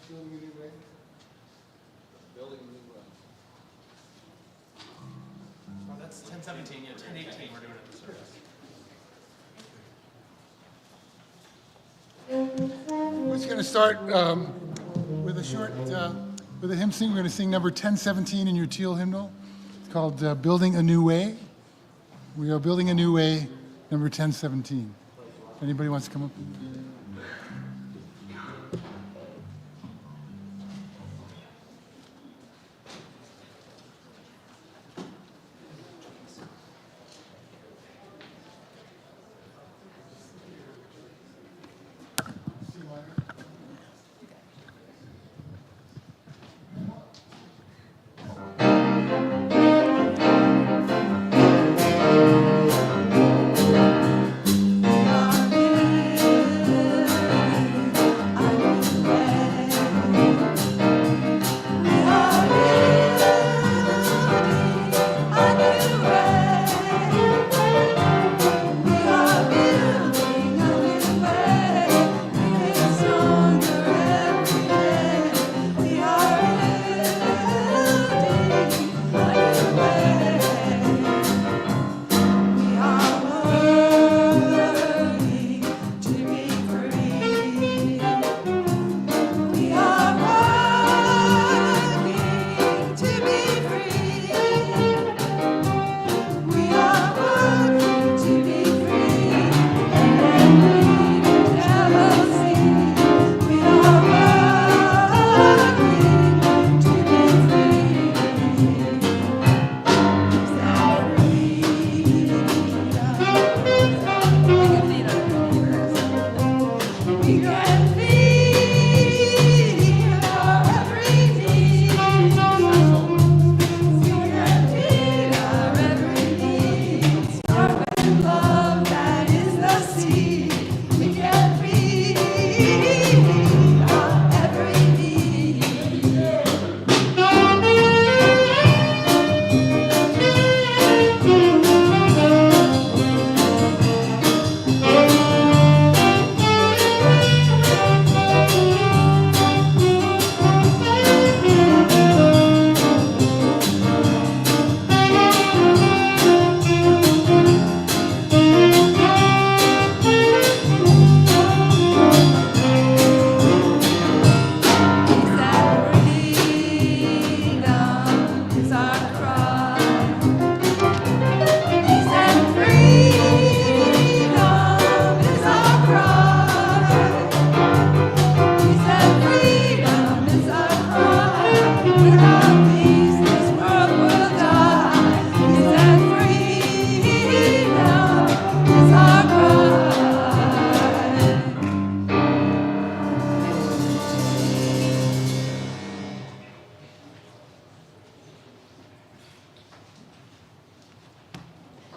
Building a new way. Building a new way. Oh, that's 10:17. Yeah, 10:18. We're doing it at the service. We're just going to start with a short, with a hymn sing. We're going to sing number 1017 in your teal hymnal. It's called Building a New Way. We are building a new way, number 1017. Anybody wants to come up?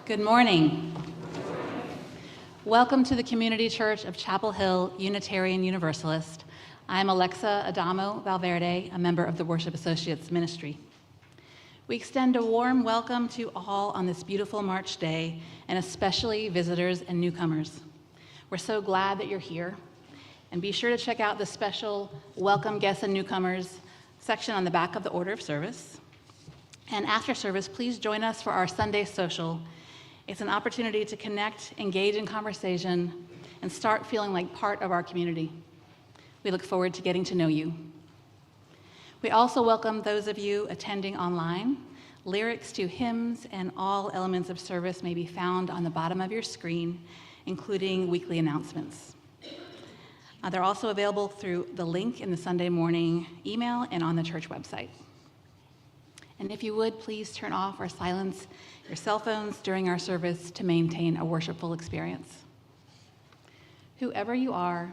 Good morning. Welcome to the Community Church of Chapel Hill Unitarian Universalist. I'm Alexa Adamo Valverde, a member of the Worship Associates Ministry. We extend a warm welcome to all on this beautiful March day, and especially visitors and newcomers. We're so glad that you're here, and be sure to check out the special Welcome Guests and Newcomers section on the back of the order of service. And after service, please join us for our Sunday social. It's an opportunity to connect, engage in conversation, and start feeling like part of our community. We look forward to getting to know you. We also welcome those of you attending online. Lyrics to hymns and all elements of service may be found on the bottom of your screen, including weekly announcements. They're also available through the link in the Sunday morning email and on the church website. And if you would, please turn off or silence your cell phones during our service to maintain a worshipful experience. Whoever you are,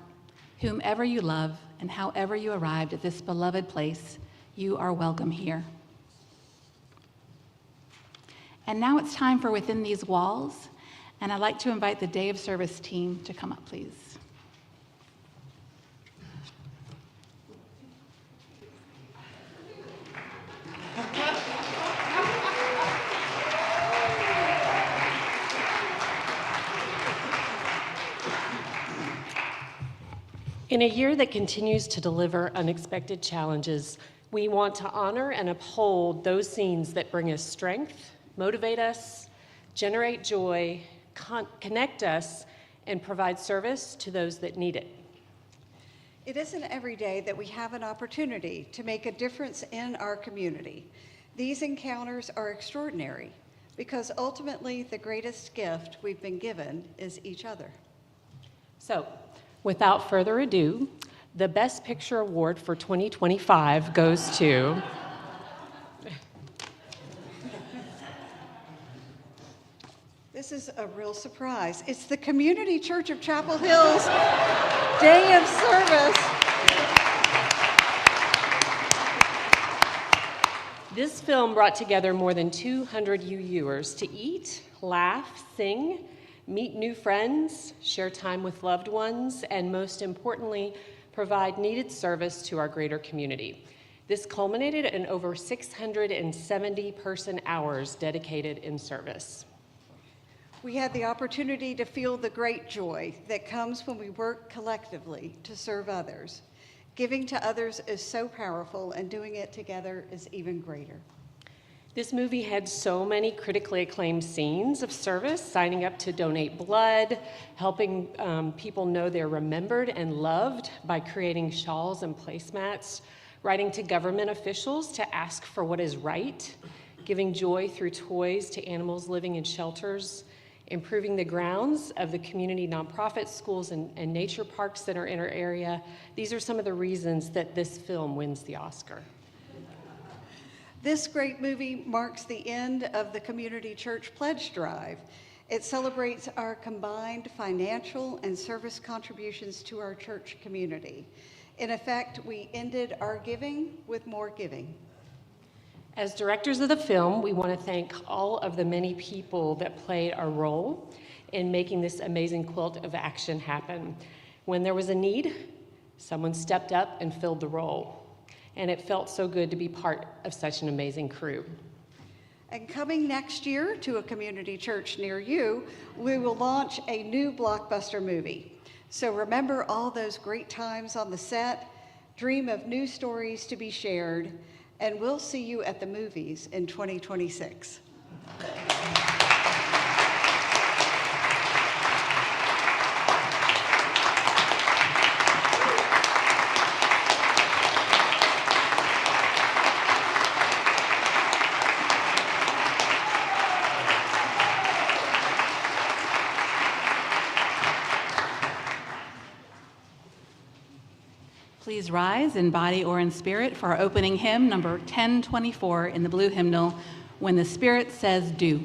whomever you love, and however you arrived at this beloved place, you are welcome here. And now it's time for Within These Walls, and I'd like to invite the Day of Service team to come up, please. In a year that continues to deliver unexpected challenges, we want to honor and uphold those scenes that bring us strength, motivate us, generate joy, connect us, and provide service to those that need it. It isn't every day that we have an opportunity to make a difference in our community. These encounters are extraordinary because ultimately the greatest gift we've been given is each other. So, without further ado, the Best Picture Award for 2025 goes to This is a real surprise. It's the Community Church of Chapel Hill's Day of Service. This film brought together more than 200 UUers to eat, laugh, sing, meet new friends, share time with loved ones, and most importantly, provide needed service to our greater community. This culminated in over 670 person-hours dedicated in service. We had the opportunity to feel the great joy that comes when we work collectively to serve others. Giving to others is so powerful, and doing it together is even greater. This movie had so many critically acclaimed scenes of service, signing up to donate blood, helping people know they're remembered and loved by creating shawls and placemats, writing to government officials to ask for what is right, giving joy through toys to animals living in shelters, improving the grounds of the community nonprofit schools and nature parks that are in our area. These are some of the reasons that this film wins the Oscar. This great movie marks the end of the Community Church Pledge Drive. It celebrates our combined financial and service contributions to our church community. In effect, we ended our giving with more giving. As directors of the film, we want to thank all of the many people that played a role in making this amazing quilt of action happen. When there was a need, someone stepped up and filled the role. And it felt so good to be part of such an amazing crew. And coming next year to a community church near you, we will launch a new blockbuster movie. So remember all those great times on the set, dream of new stories to be shared, and we'll see you at the movies in 2026. Please rise in body or in spirit for our opening hymn, number 1024 in the blue hymnal, When the Spirit Says Do.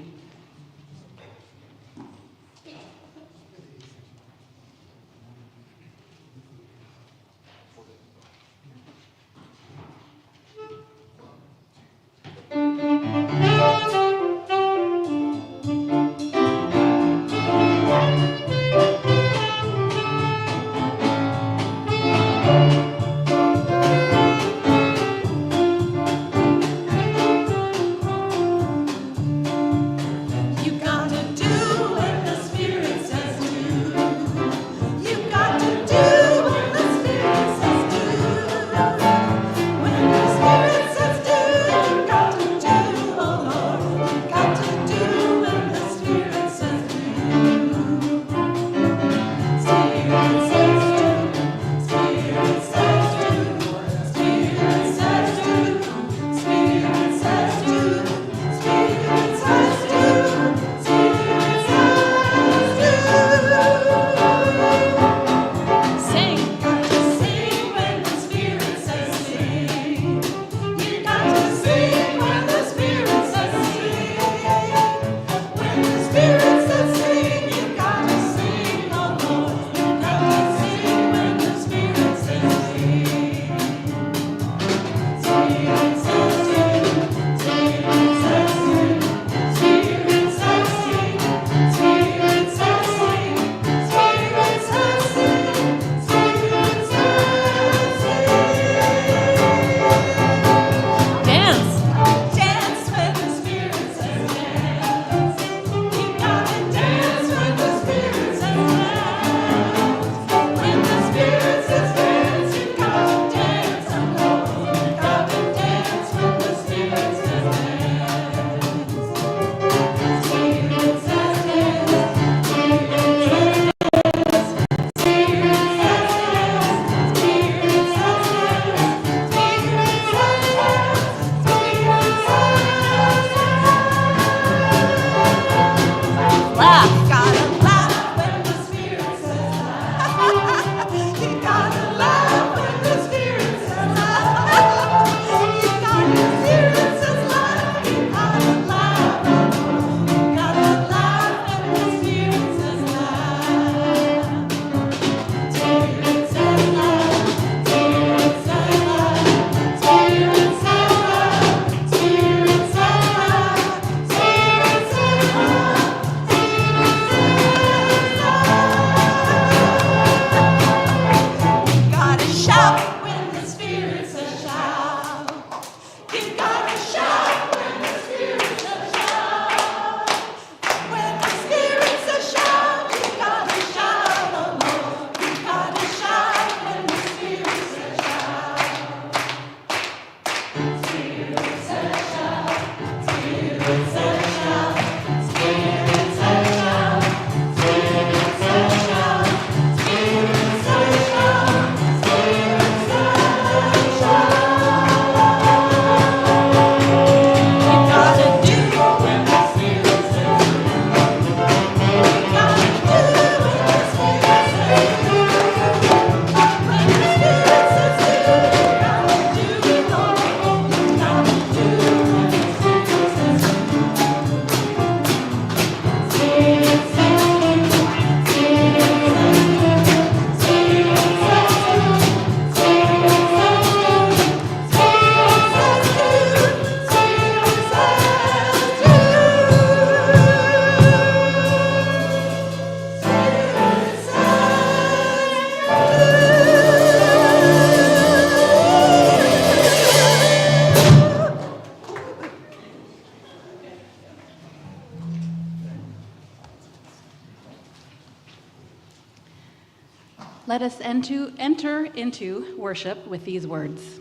Let us enter into worship with these words.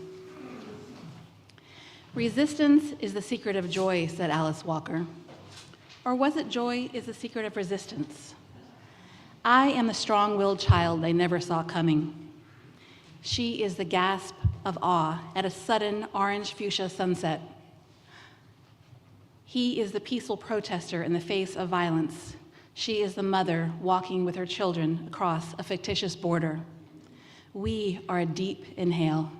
Resistance is the secret of joy, said Alice Walker. Or was it joy is the secret of resistance? I am the strong-willed child they never saw coming. She is the gasp of awe at a sudden orange fuchsia sunset. He is the peaceful protester in the face of violence. She is the mother walking with her children across a fictitious border. We are a deep inhale.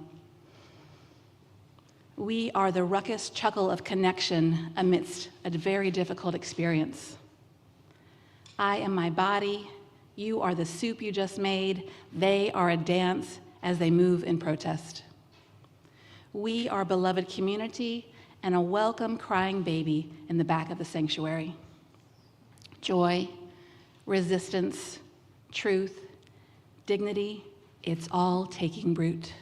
We are the ruckus chuckle of connection amidst a very difficult experience. I am my body. You are the soup you just made. They are a dance as they move in protest. We are beloved community and a welcome crying baby in the back of the sanctuary. Joy, resistance, truth, dignity, it's all taking root.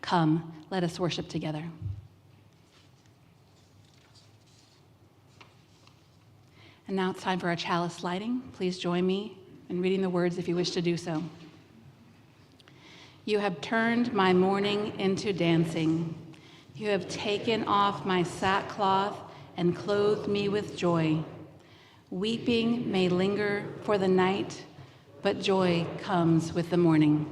Come, let us worship together. And now it's time for our chalice lighting. Please join me in reading the words if you wish to do so. You have turned my mourning into dancing. You have taken off my sackcloth and clothed me with joy. Weeping may linger for the night, but joy comes with the morning.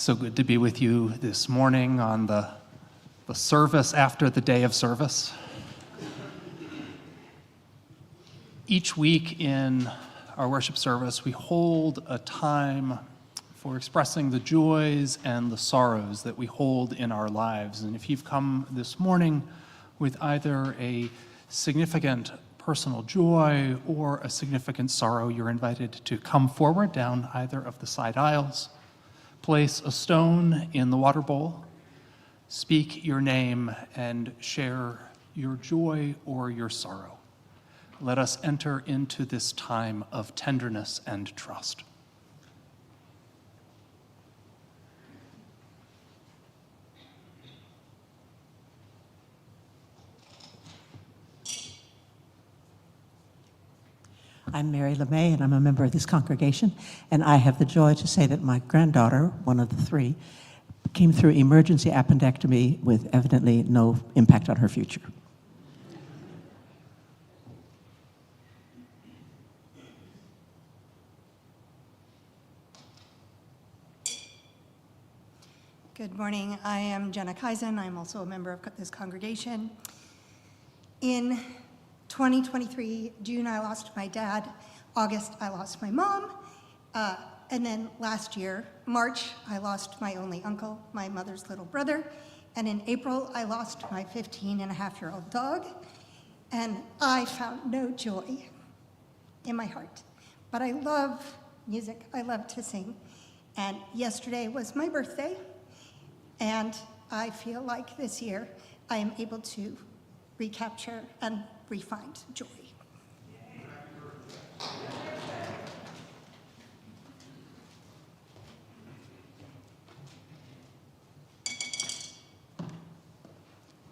So good to be with you this morning on the service after the day of service. Each week in our worship service, we hold a time for expressing the joys and the sorrows that we hold in our lives. And if you've come this morning with either a significant personal joy or a significant sorrow, you're invited to come forward down either of the side aisles, place a stone in the water bowl, speak your name, and share your joy or your sorrow. Let us enter into this time of tenderness and trust. I'm Mary LeMay, and I'm a member of this congregation, and I have the joy to say that my granddaughter, one of the three, came through emergency appendectomy with evidently no impact on her future. Good morning. I am Jenna Kaizen. I'm also a member of this congregation. In 2023, June, I lost my dad. August, I lost my mom. And then last year, March, I lost my only uncle, my mother's little brother. And in April, I lost my 15-and-a-half-year-old dog. And I found no joy in my heart. But I love music. I love to sing. And yesterday was my birthday. And I feel like this year I am able to recapture and re-find joy.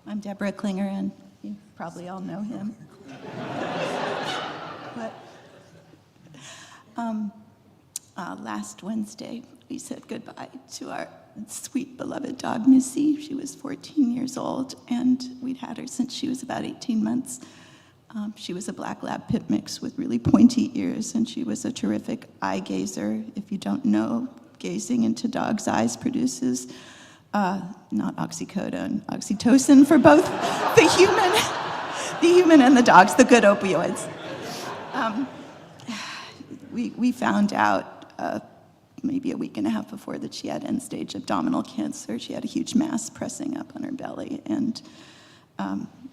I'm Deborah Klinger, and you probably all know him. But last Wednesday, we said goodbye to our sweet, beloved dog, Missy. She was 14 years old, and we'd had her since she was about 18 months. She was a black lab pit mix with really pointy ears, and she was a terrific eye gazer. If you don't know, gazing into dogs' eyes produces not oxycodone, oxytocin for both the human and the dogs, the good opioids. We found out maybe a week and a half before that she had end-stage abdominal cancer. She had a huge mass pressing up on her belly, and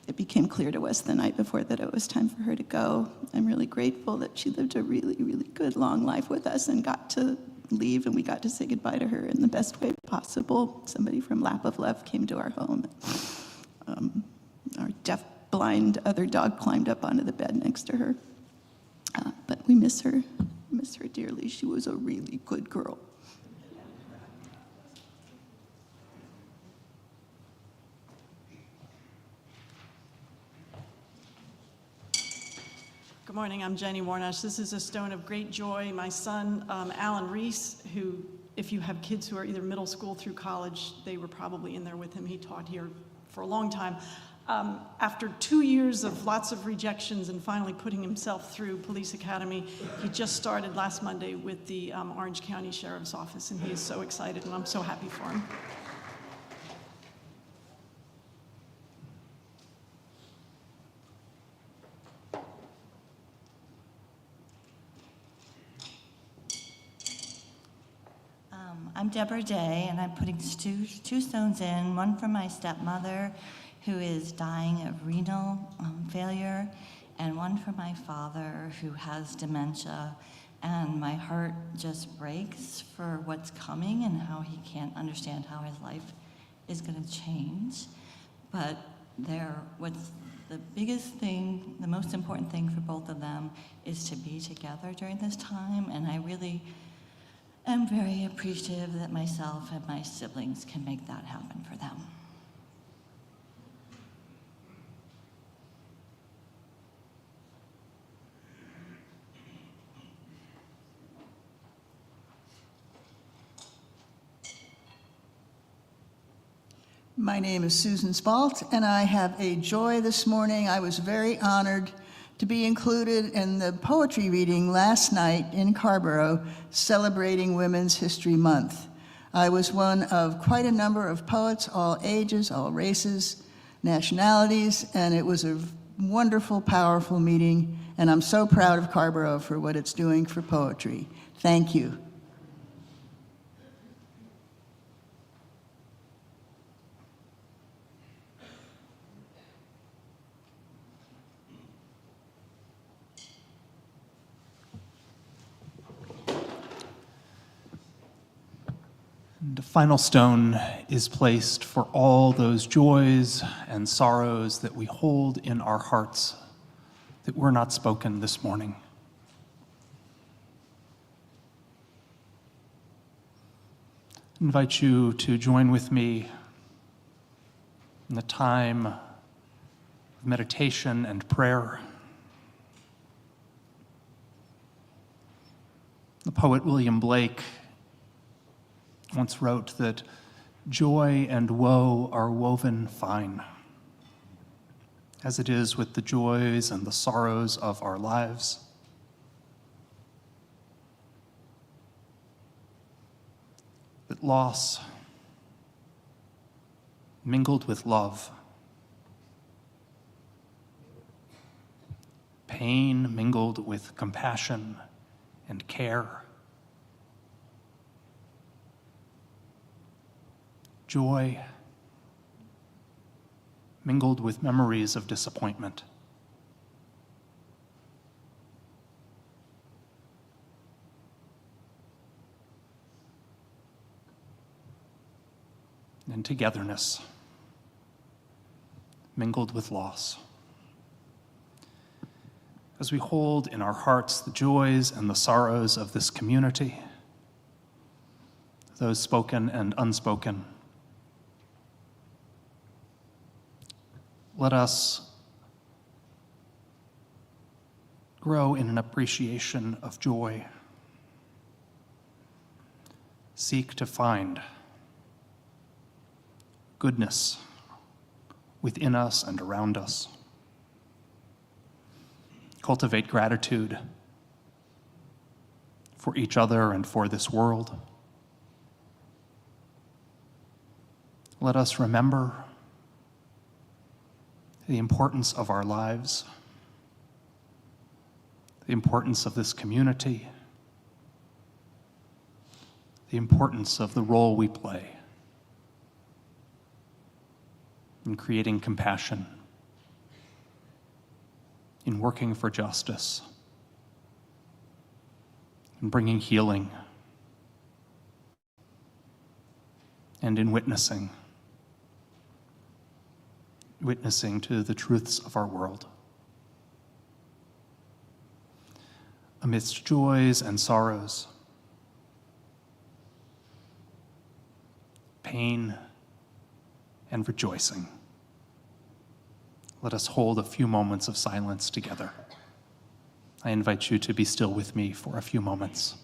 it became clear to us the night before that it was time for her to go. I'm really grateful that she lived a really, really good, long life with us and got to leave, and we got to say goodbye to her in the best way possible. Somebody from Lap of Love came to our home. Our deaf-blind other dog climbed up onto the bed next to her. But we miss her dearly. She was a really good girl. Good morning, I'm Jenny Warnash. This is a stone of great joy. My son, Alan Reese, who, if you have kids who are either middle school through college, they were probably in there with him. He taught here for a long time. After 2 years of lots of rejections and finally putting himself through police academy, he just started last Monday with the Orange County Sheriff's Office, and he is so excited, and I'm so happy for him. I'm Deborah Day, and I'm putting two stones in, one for my stepmother, who is dying of renal failure, and one for my father, who has dementia. And my heart just breaks for what's coming and how he can't understand how his life is going to change. But what's the biggest thing, the most important thing for both of them is to be together during this time, and I really am very appreciative that myself and my siblings can make that happen for them. My name is Susan Spalt, and I have a joy this morning. I was very honored to be included in the poetry reading last night in Carborough, celebrating Women's History Month. I was one of quite a number of poets, all ages, all races, nationalities, and it was a wonderful, powerful meeting, and I'm so proud of Carborough for what it's doing for poetry. Thank you. And a final stone is placed for all those joys and sorrows that we hold in our hearts that were not spoken this morning. I invite you to join with me in the time of meditation and prayer. The poet William Blake once wrote that joy and woe are woven fine, as it is with the joys and the sorrows of our lives. That loss mingled with love, pain mingled with compassion and care, joy mingled with memories of disappointment. And togetherness mingled with loss. As we hold in our hearts the joys and the sorrows of this community, those spoken and unspoken, let us grow in an appreciation of joy. Seek to find goodness within us and around us. Cultivate gratitude for each other and for this world. Let us remember the importance of our lives, the importance of this community, the importance of the role we play in creating compassion, in working for justice, in bringing healing, and in witnessing to the truths of our world. Amidst joys and sorrows, pain and rejoicing, let us hold a few moments of silence together. I invite you to be still with me for a few moments.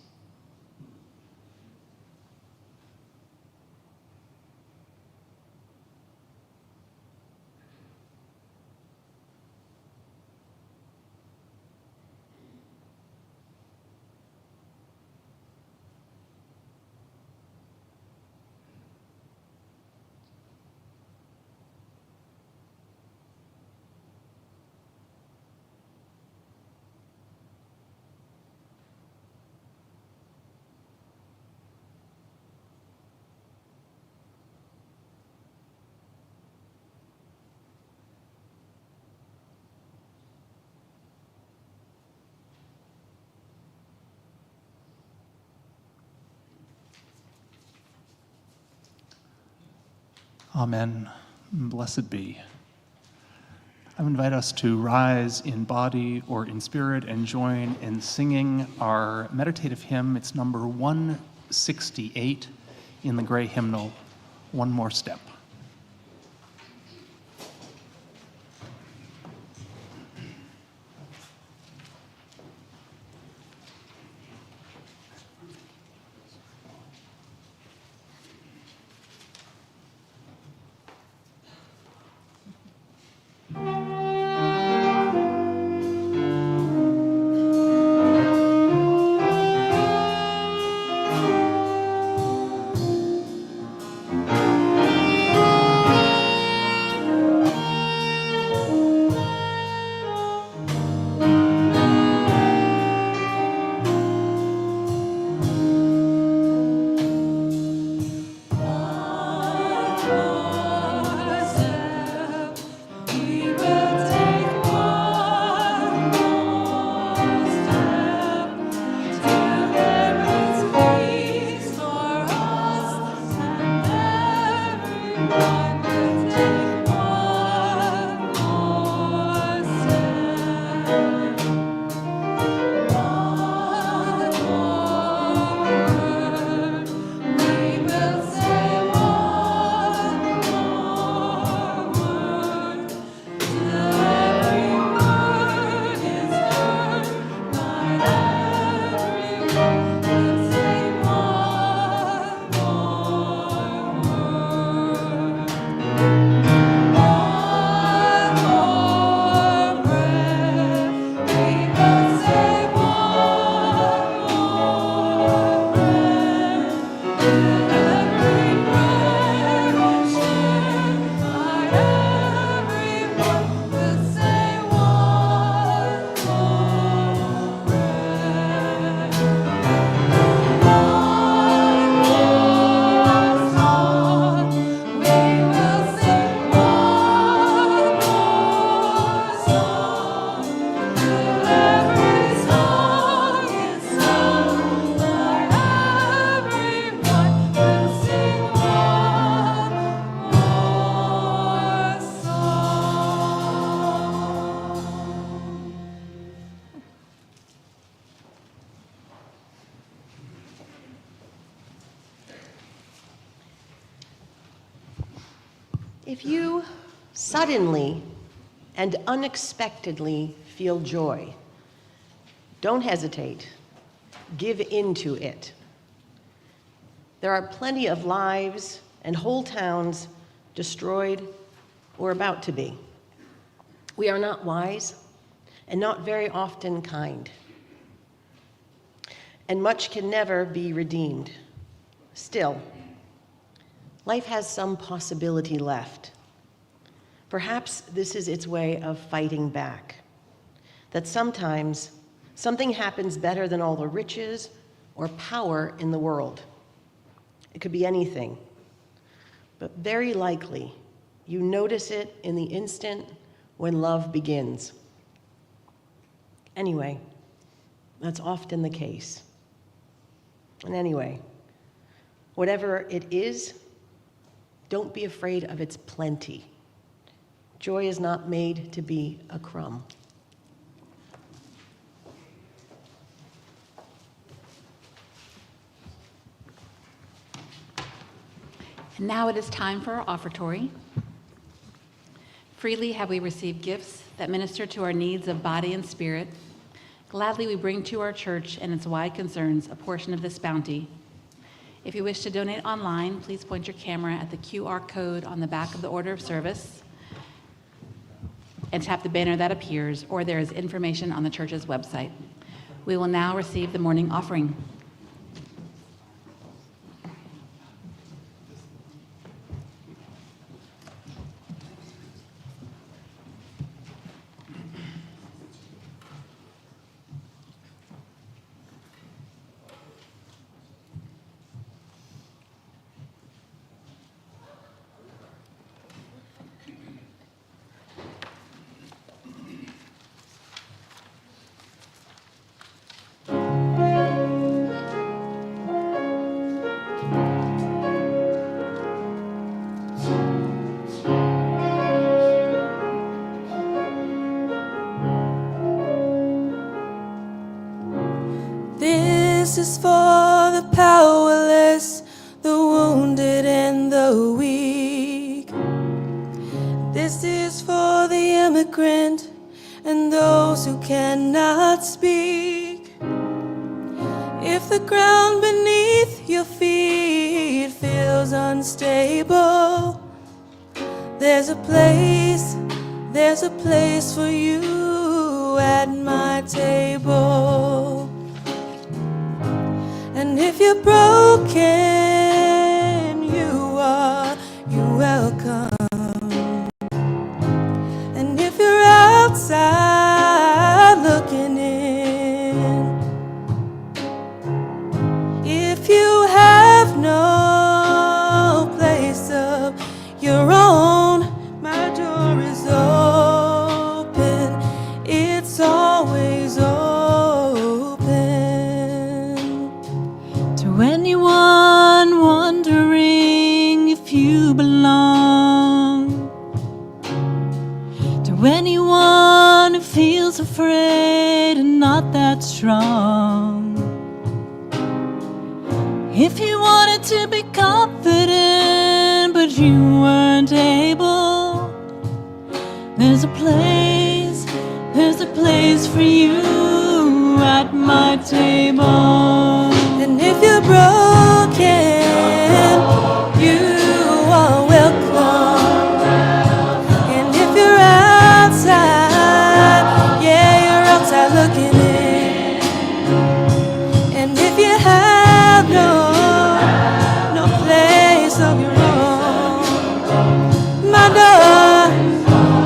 Amen. Blessed be. I invite us to rise in body or in spirit and join in singing our meditative hymn. It's number 168 in the gray hymnal, One More Step. If you suddenly and unexpectedly feel joy, don't hesitate. Give into it. There are plenty of lives and whole towns destroyed or about to be. We are not wise and not very often kind. And much can never be redeemed. Still, life has some possibility left. Perhaps this is its way of fighting back. That sometimes something happens better than all the riches or power in the world. It could be anything. But very likely, you notice it in the instant when love begins. Anyway, that's often the case. And anyway, whatever it is, don't be afraid of its plenty. Joy is not made to be a crumb. And now it is time for our offertory. Freely have we received gifts that minister to our needs of body and spirit. Gladly we bring to our church and its wide concerns a portion of this bounty. If you wish to donate online, please point your camera at the QR code on the back of the order of service and tap the banner that appears, or there is information on the church's website. We will now receive the morning offering. This is for the powerless, the wounded and the weak. This is for the immigrant and those who cannot speak. If the ground beneath your feet feels unstable, there's a place for you at my table. And if you're broken, you're welcome. And if you're outside looking in, if you have no place of your own, my door is open. It's always open. To anyone wondering if you belong, to anyone who feels afraid and not that strong, if you wanted to be confident but you weren't able, there's a place for you at my table. And if you're broken, you are welcome. And if you're outside, yeah, you're outside looking in. And if you have no place of your own, my door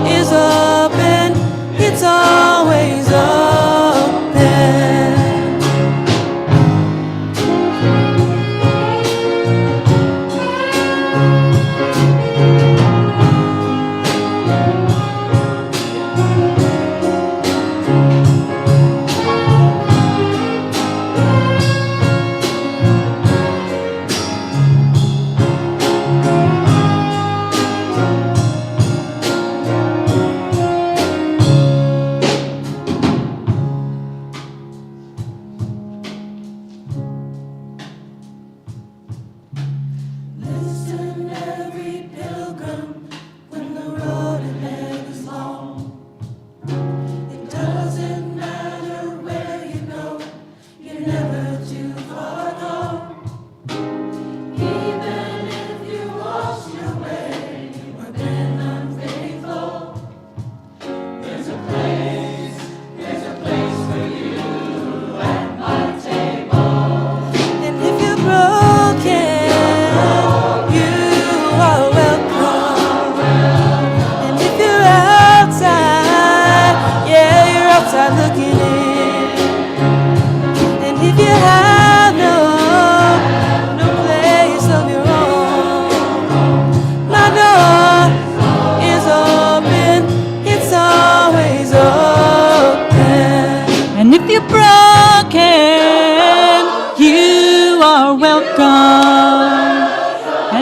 is open. It's always open.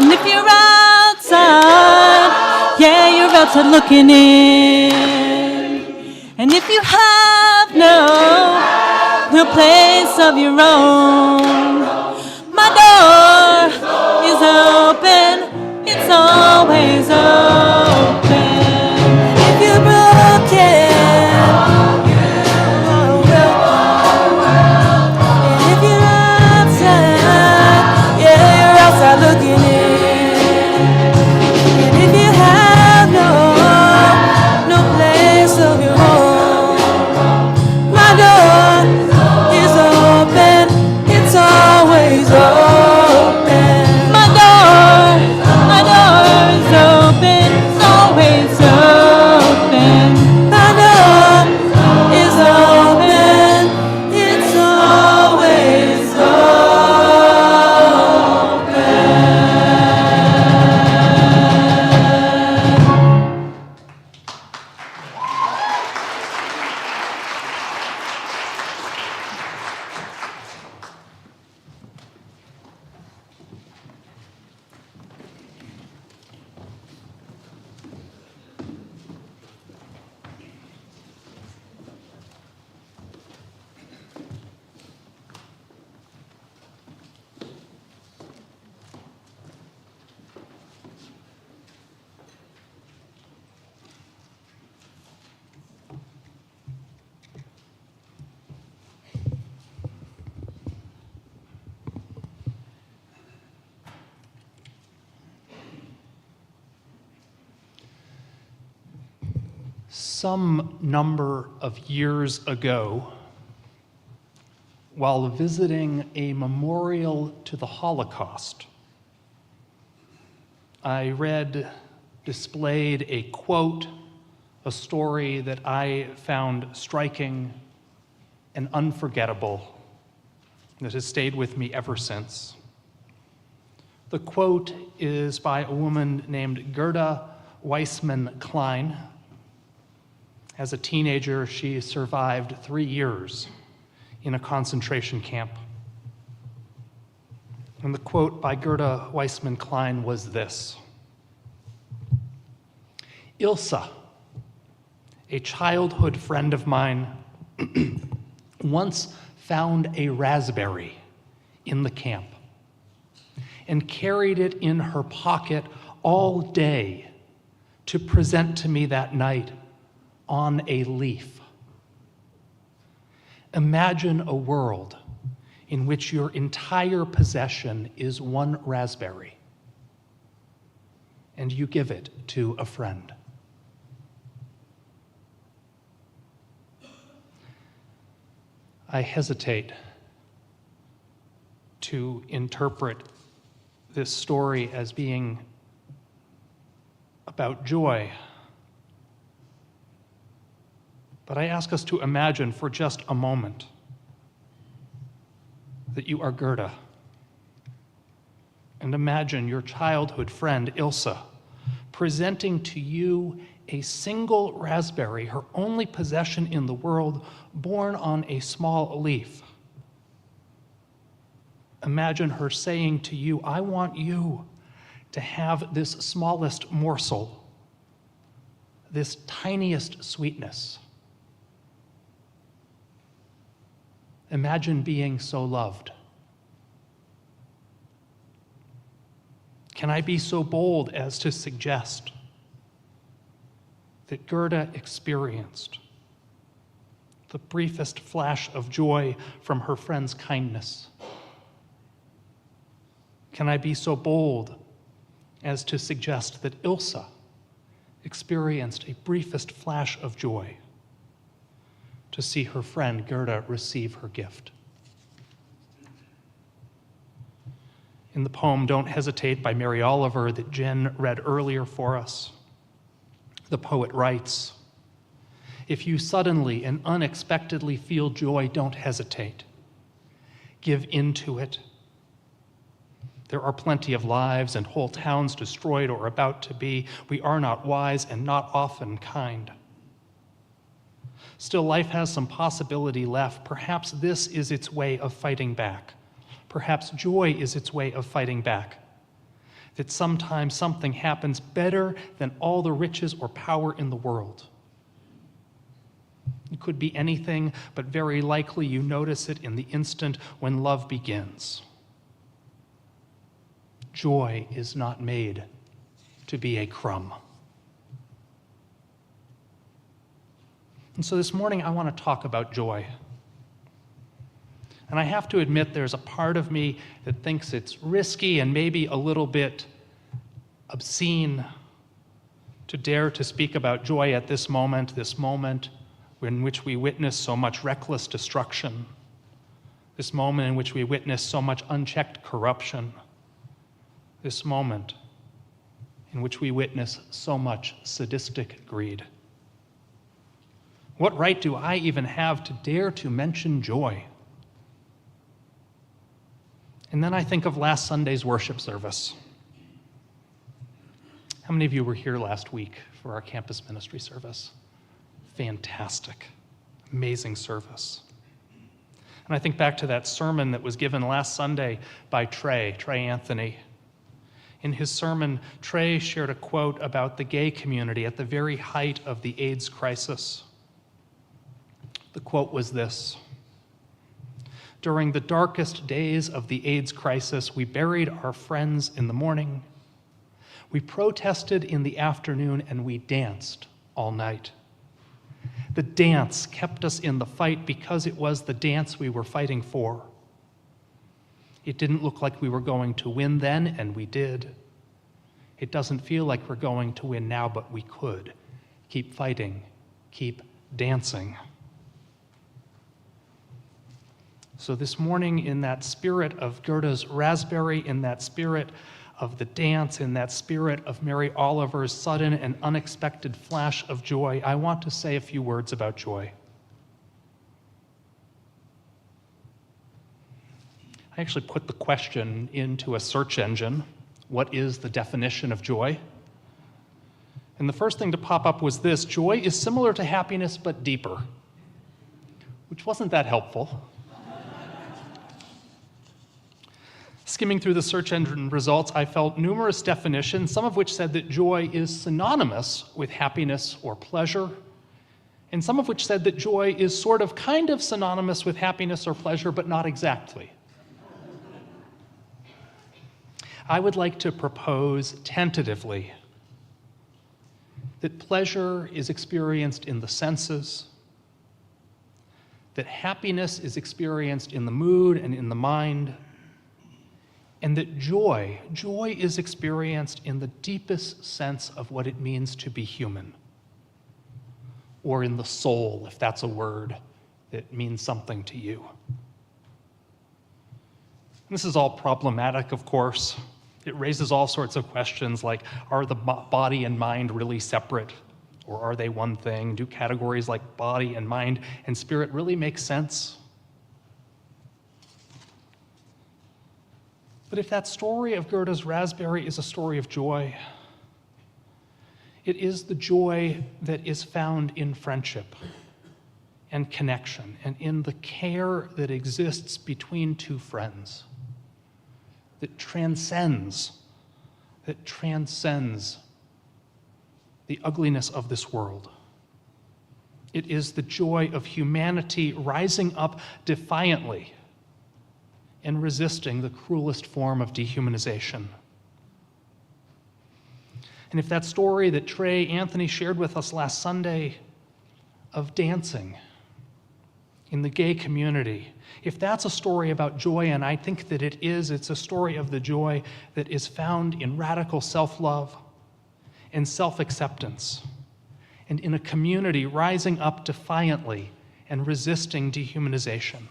And if you're outside, yeah, you're outside looking in. And if you have no place of your own, my door is open, it's always open. If you're broken, you're welcome. And if you're outside, yeah, you're outside looking in. And if you have no place of your own, my door is open, it's always open. My door is open, it's always open. My door is open, it's always Some number of years ago, while visiting a memorial to the Holocaust, I read displayed a quote, a story that I found striking and unforgettable, that has stayed with me ever since. The quote is by a woman named Gerda Weissman Klein. As a teenager, she survived 3 years in a concentration camp. And the quote by Gerda Weissman Klein was this: Ilsa, a childhood friend of mine, once found a raspberry in the camp and carried it in her pocket all day to present to me that night on a leaf. Imagine a world in which your entire possession is one raspberry, and you give it to a friend. I hesitate to interpret this story as being about joy. But I ask us to imagine for just a moment that you are Gerda. And imagine your childhood friend, Ilsa, presenting to you a single raspberry, her only possession in the world, born on a small leaf. Imagine her saying to you, I want you to have this smallest morsel, this tiniest sweetness. Imagine being so loved. Can I be so bold as to suggest that Gerda experienced the briefest flash of joy from her friend's kindness? Can I be so bold as to suggest that Ilsa experienced a briefest flash of joy to see her friend Gerda receive her gift? In the poem Don't Hesitate by Mary Oliver that Jen read earlier for us, the poet writes, if you suddenly and unexpectedly feel joy, don't hesitate. Give in to it. There are plenty of lives and whole towns destroyed or about to be. We are not wise and not often kind. Still, life has some possibility left. Perhaps this is its way of fighting back. Perhaps joy is its way of fighting back. that sometimes something happens better than all the riches or power in the world. It could be anything, but very likely you notice it in the instant when love begins. Joy is not made to be a crumb. And so this morning I want to talk about joy. And I have to admit there's a part of me that thinks it's risky and maybe a little bit obscene to dare to speak about joy at this moment in which we witness so much reckless destruction, this moment in which we witness so much unchecked corruption, this moment in which we witness so much sadistic greed. What right do I even have to dare to mention joy? And then I think of last Sunday's worship service. How many of you were here last week for our campus ministry service? Fantastic, amazing service. And I think back to that sermon that was given last Sunday by Trey Anthony. In his sermon, Trey shared a quote about the gay community at the very height of the AIDS crisis. The quote was this: "During the darkest days of the AIDS crisis, we buried our friends in the morning, we protested in the afternoon, and we danced all night. The dance kept us in the fight because it was the dance we were fighting for. It didn't look like we were going to win then, and we did. It doesn't feel like we're going to win now, but we could. Keep fighting, keep dancing." So this morning, in that spirit of Goethe's Raspberry, in that spirit of the dance, in that spirit of Mary Oliver's sudden and unexpected flash of joy, I want to say a few words about joy. I actually put the question into a search engine: what is the definition of joy? And the first thing to pop up was this: joy is similar to happiness but deeper, which wasn't that helpful. Skimming through the search engine results, I felt numerous definitions, some of which said that joy is synonymous with happiness or pleasure, and some of which said that joy is sort of kind of synonymous with happiness or pleasure, but not exactly. I would like to propose tentatively that pleasure is experienced in the senses, that happiness is experienced in the mood and in the mind, and that joy is experienced in the deepest sense of what it means to be human, or in the soul, if that's a word that means something to you. And this is all problematic, of course. It raises all sorts of questions like, are the body and mind really separate, or are they one thing? Do categories like body and mind and spirit really make sense? But if that story of Goethe's Raspberry is a story of joy, it is the joy that is found in friendship and connection and in the care that exists between two friends, that transcends the ugliness of this world. It is the joy of humanity rising up defiantly and resisting the cruelest form of dehumanization. And if that story that Trey Anthony shared with us last Sunday of dancing in the gay community, if that's a story about joy, and I think that it is, it's a story of the joy that is found in radical self-love and self-acceptance, and in a community rising up defiantly and resisting dehumanization.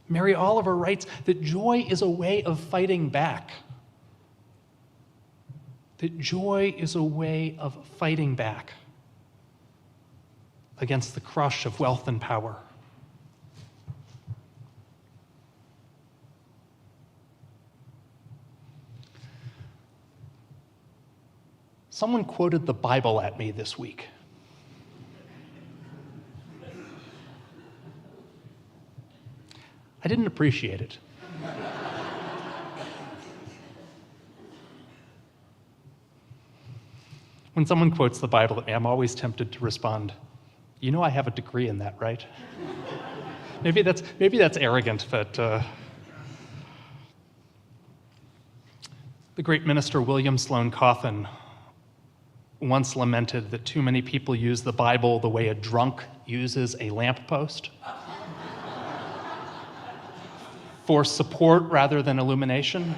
Mary Oliver writes that joy is a way of fighting back. That joy is a way of fighting back against the crush of wealth and power. Someone quoted the Bible at me this week. I didn't appreciate it. When someone quotes the Bible at me, I'm always tempted to respond, you know I have a degree in that, right? maybe that's arrogant, but the great minister William Sloane Coffin once lamented that too many people use the Bible the way a drunk uses a lamppost, for support rather than illumination.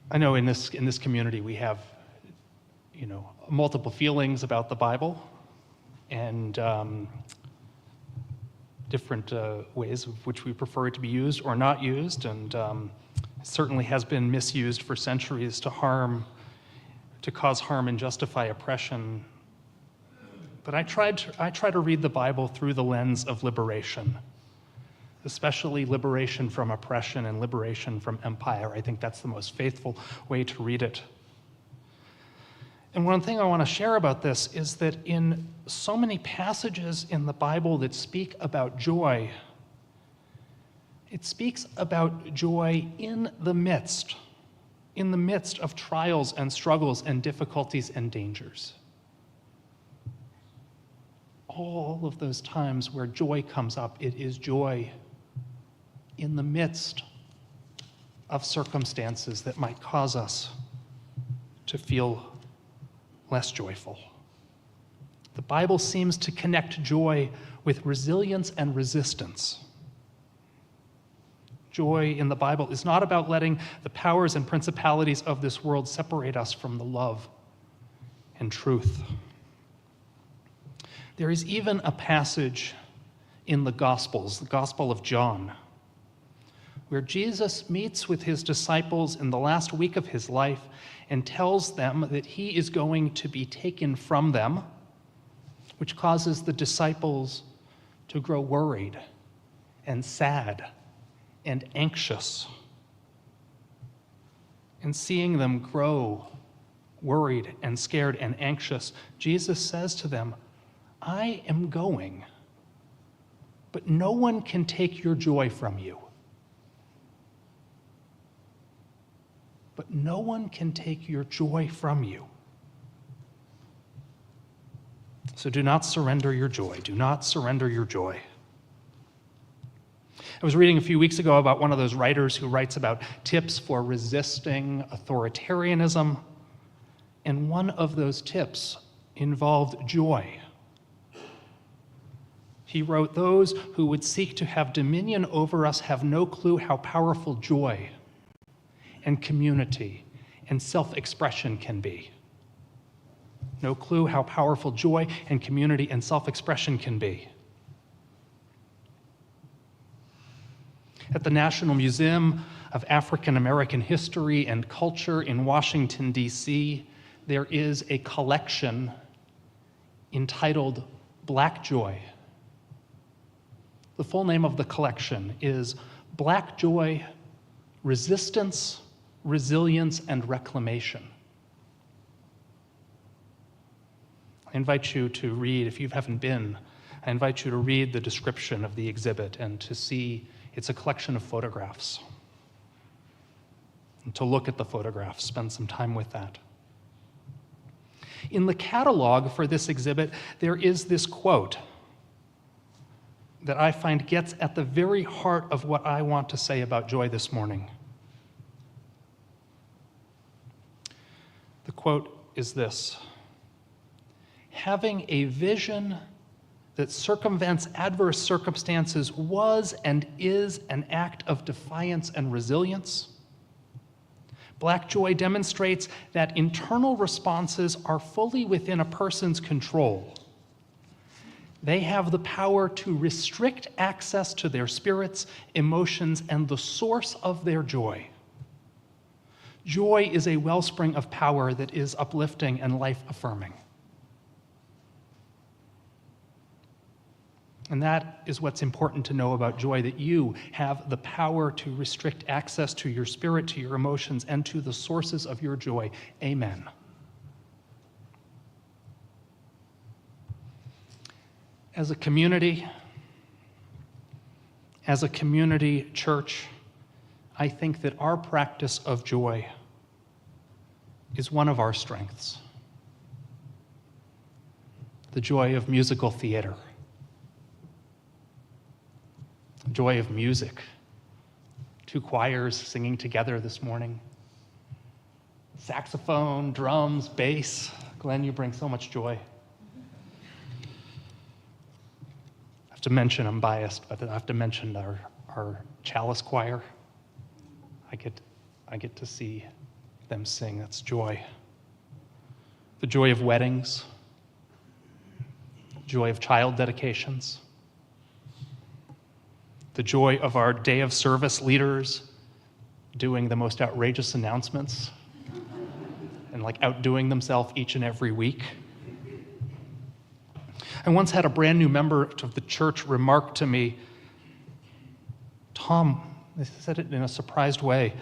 I know in this community we have, multiple feelings about the Bible and different ways of which we prefer it to be used or not used, and it certainly has been misused for centuries to cause harm and justify oppression. But I try to read the Bible through the lens of liberation, especially liberation from oppression and liberation from empire. I think that's the most faithful way to read it. And one thing I want to share about this is that in so many passages in the Bible that speak about joy, it speaks about joy in the midst of trials and struggles and difficulties and dangers. All of those times where joy comes up, it is joy in the midst of circumstances that might cause us to feel less joyful. The Bible seems to connect joy with resilience and resistance. Joy in the Bible is not about letting the powers and principalities of this world separate us from the love and truth. There is even a passage in the Gospels, the Gospel of John, where Jesus meets with his disciples in the last week of his life and tells them that he is going to be taken from them, which causes the disciples to grow worried and sad and anxious. And seeing them grow worried and scared and anxious, Jesus says to them, I am going, but no one can take your joy from you. But no one can take your joy from you. So do not surrender your joy. Do not surrender your joy. I was reading a few weeks ago about one of those writers who writes about tips for resisting authoritarianism, and one of those tips involved joy. He wrote, those who would seek to have dominion over us have no clue how powerful joy and community and self-expression can be. No clue how powerful joy and community and self-expression can be. At the National Museum of African American History and Culture in Washington, D.C., there is a collection entitled Black Joy. The full name of the collection is Black Joy, Resistance, Resilience, and Reclamation. I invite you to read, if you haven't been, I invite you to read the description of the exhibit and to see it's a collection of photographs. And to look at the photographs, spend some time with that. In the catalog for this exhibit, there is this quote that I find gets at the very heart of what I want to say about joy this morning. The quote is this: having a vision that circumvents adverse circumstances was and is an act of defiance and resilience. Black joy demonstrates that internal responses are fully within a person's control. They have the power to restrict access to their spirits, emotions, and the source of their joy. Joy is a wellspring of power that is uplifting and life-affirming. And that is what's important to know about joy, that you have the power to restrict access to your spirit, to your emotions, and to the sources of your joy. Amen. As a community, As a community church, I think that our practice of joy is one of our strengths. The joy of musical theater, the joy of music, 2 choirs singing together this morning, saxophone, drums, bass. Glenn, you bring so much joy. I have to mention, I'm biased, but I have to mention our chalice choir. I get to see them sing. That's joy. The joy of weddings, joy of child dedications, the joy of our day of service leaders doing the most outrageous announcements and like outdoing themselves each and every week. I once had a brand new member of the church remark to me, Thom, they said it in a surprised way,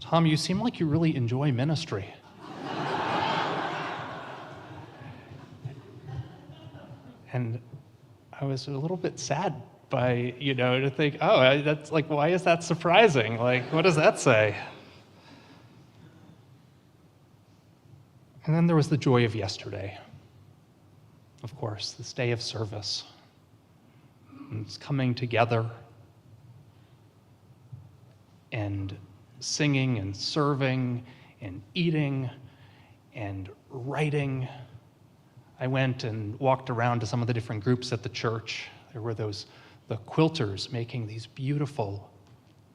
Thom, you seem like you really enjoy ministry. And I was a little bit sad by, to think, oh, that's like, why is that surprising? Like, what does that say? And then there was the joy of yesterday. Of course, this day of service. And it's coming together and singing and serving and eating and writing. I went and walked around to some of the different groups at the church. There were the quilters making these beautiful,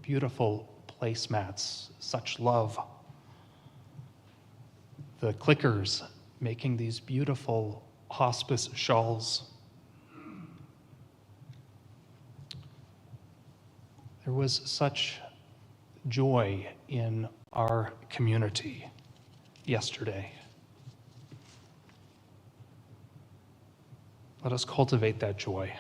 beautiful placemats, such love. The clickers making these beautiful hospice shawls. There was such joy in our community yesterday. Let us cultivate that joy.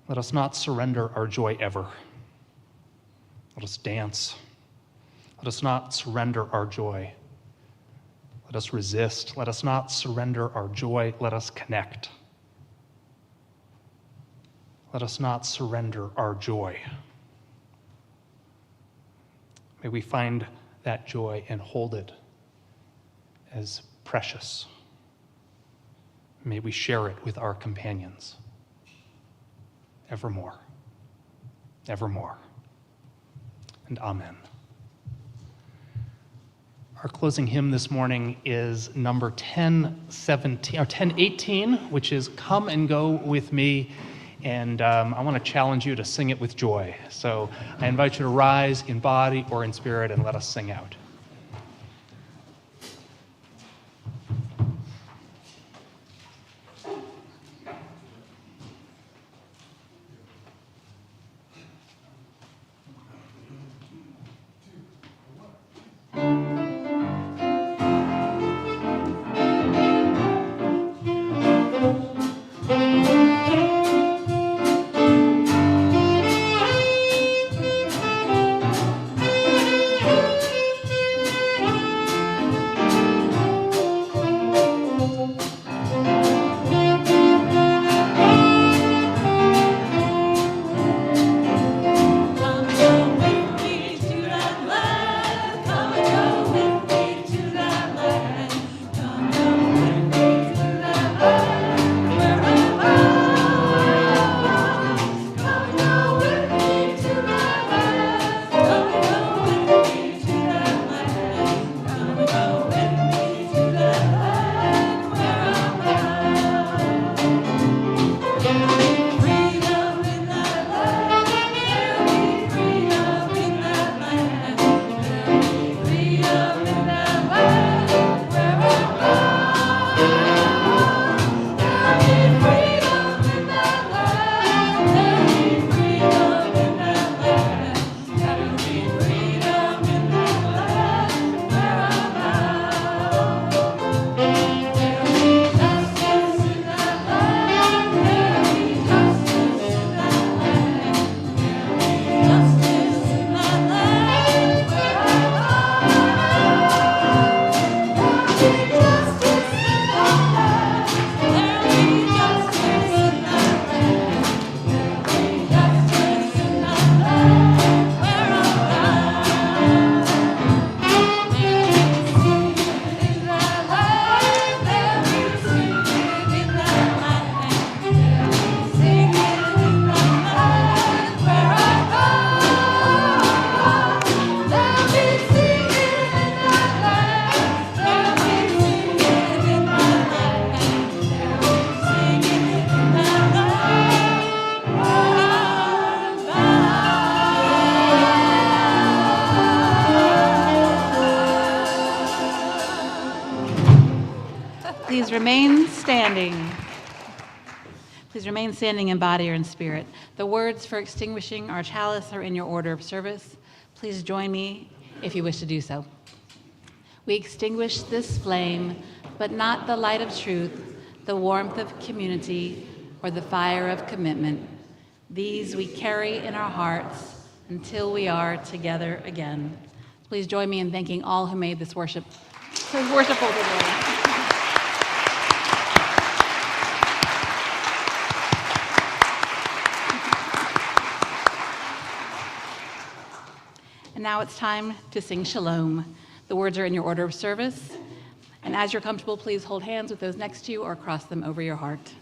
Let us not surrender our joy ever. Let us dance. Let us not surrender our joy. Let us resist. Let us not surrender our joy. Let us connect. Let us not surrender our joy. May we find that joy and hold it as precious. May we share it with our companions. Evermore. Evermore. And amen. Our closing hymn this morning is number 1018, which is Come and Go With Me. And I want to challenge you to sing it with joy. So I invite you to rise in body or in spirit and let us sing out. remain standing. Please remain standing in body or in spirit. The words for extinguishing our chalice are in your order of service. Please join me if you wish to do so. We extinguish this flame, but not the light of truth, the warmth of community, or the fire of commitment. These we carry in our hearts until we are together again. Please join me in thanking all who made this worship so worshipful today. And now it's time to sing Shalom. The words are in your order of service. And as you're comfortable, please hold hands with those next to you or cross them over your heart.